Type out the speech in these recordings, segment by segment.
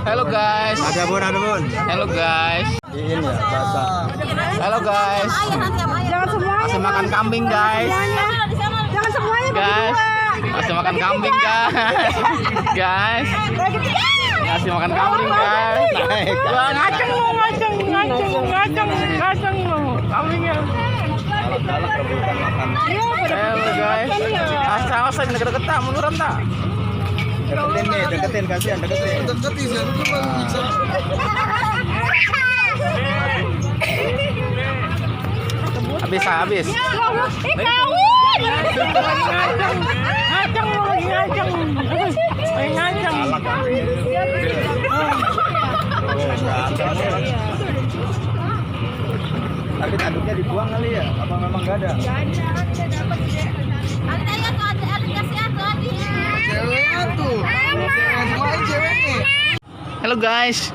Halo guys. Ada bun. Halo guys. Ini ya basah. Halo guys. Jangan semuanya. Masih makan kambing guys. Jangan semuanya Guys. Masih makan kambing guys. Guys. Masih makan kambing guys. Wah, ngaceng lu, ngaceng lu. Kambingnya. Galak rebutan makan. Halo guys. Asal deket-deket tak, munduran tak? Deketin kasihan, deketin. Habis. Ngaceng lu, ngaceng. Tapi tanduknya dibuang kali ya? Apa memang nggak ada? Halo guys.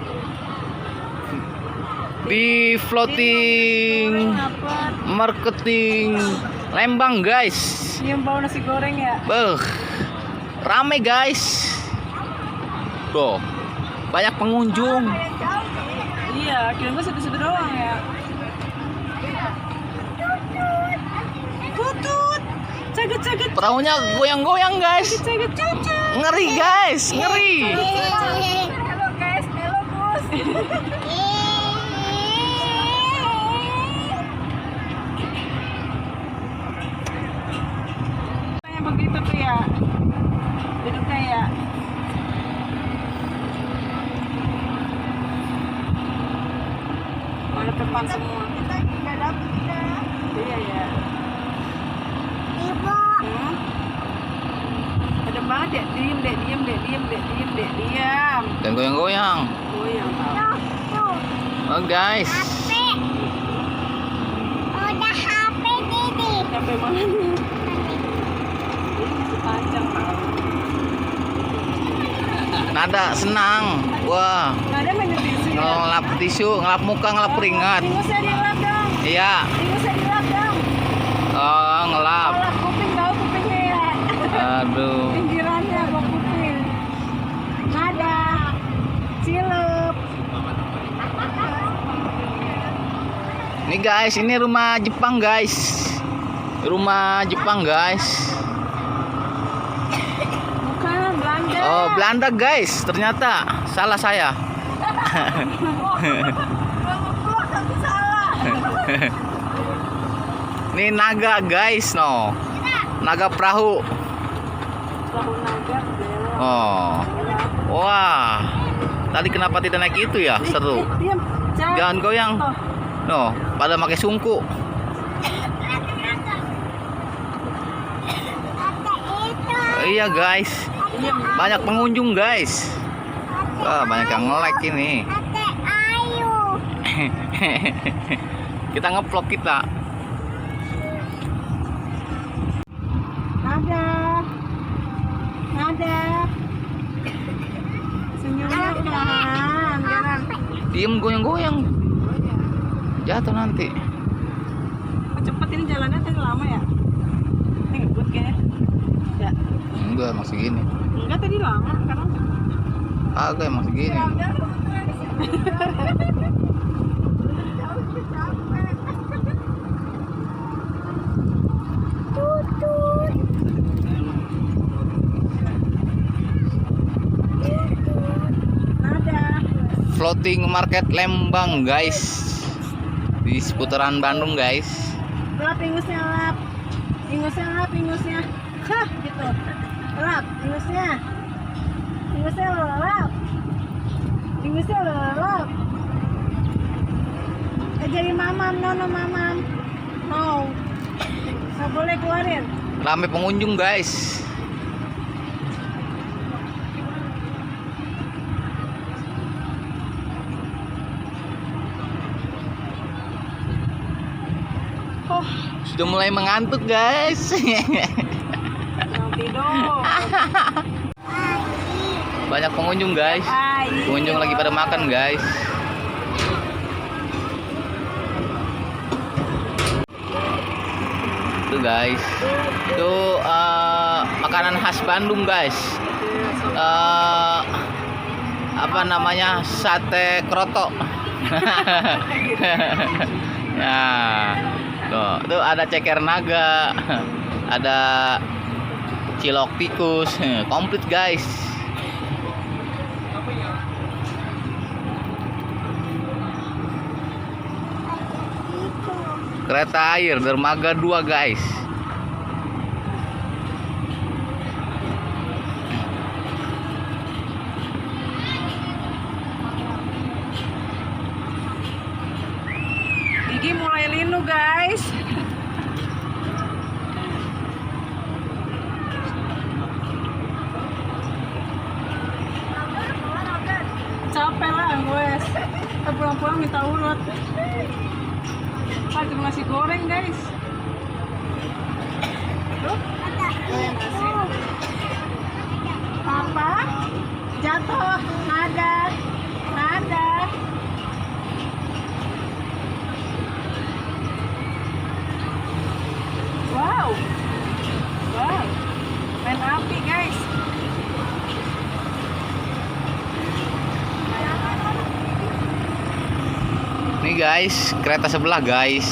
Di floating marketing Lembang guys. Yang bau nasi goreng ya. Rame guys. Tuh, banyak pengunjung. Iya, kira gue segitu doang ya. Tutut. Caget. Perahunya goyang-goyang guys. Caget. Ngeri guys, ngeri. Halo guys, halo bos. Yang begitu tuh ya. Duduknya ya. Ada depan semua. Iya ya. Hmm? Ada banget ya. Diam deh. Dan goyang-goyang. Goyang tau. Oh guys. Sampai mana nih? Ini masih panjang tau. Nada senang. Wah, Nggak ada menu tisu ya? ngelap tisu, ngelap muka, ngelap keringat. Tingusnya dilap dong. Iya. Tingusnya dilap dong. Oh, ngelap. Lap kuping tahu kupingnya ya. Aduh. Pinggirannya bau kuping. Nada. Cilup. Nih guys, ini rumah Jepang guys. Rumah Jepang guys. Bukan Belanda. Oh, Belanda guys. Ternyata salah saya. Ngeplok tapi salah. Ini naga guys, no. Naga perahu. Perahu naga. Oh. Wah. Tadi kenapa tidak naik itu ya? Seru. Diam. Jangan goyang. Oh. No, pada pakai sungku. Iya guys. Banyak pengunjung guys. Wah, banyak yang nge-like ini. Kita nge-vlog kita. Nada. Senyumnya pelan. Jangan. Diem goyang-goyang. Jatuh nanti. Oh, cepet ini jalannya tadi lama ya? Ini ngebut kayaknya. Ya. Enggak, masih gini. Enggak tadi lama karena Agak emang segini. Floating market Lembang guys. Di seputaran Bandung guys. lap ingusnya lap. Hah, gitu. Lap ingusnya. Ingusnya lap. Jadi mamam, nono mamam. Mau. Nggak boleh keluarin. Rame pengunjung guys. Oh, Sudah mulai mengantuk guys. mau tidur. Banyak pengunjung guys. Pengunjung lagi pada makan guys. Tuh guys. Itu makanan khas Bandung guys. apa namanya, sate kroto. Nah, tuh ada ceker naga, ada cilok tikus, komplit guys. Kereta air dermaga 2 guys. Gigi mulai linu guys. Capek lah guys. Kita pulang-pulang minta urut. Ah, cuma nasi goreng guys. Tuh, kayak nasi. Apa? Jatuh, nada, nada. Wow, wow, main api guys. Nih guys, kereta sebelah guys.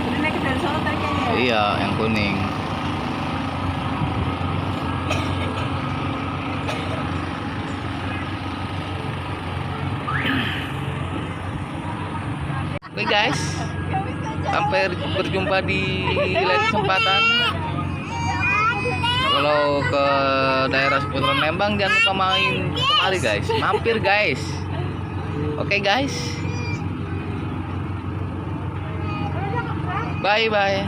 Udah naik dari sana tadi kayaknya ya? Iya, yang kuning. Oke guys, sampai berjumpa di lain kesempatan. Kalau ke daerah seputaran Lembang jangan lupa main kemari guys, mampir guys. Oke guys, bye bye.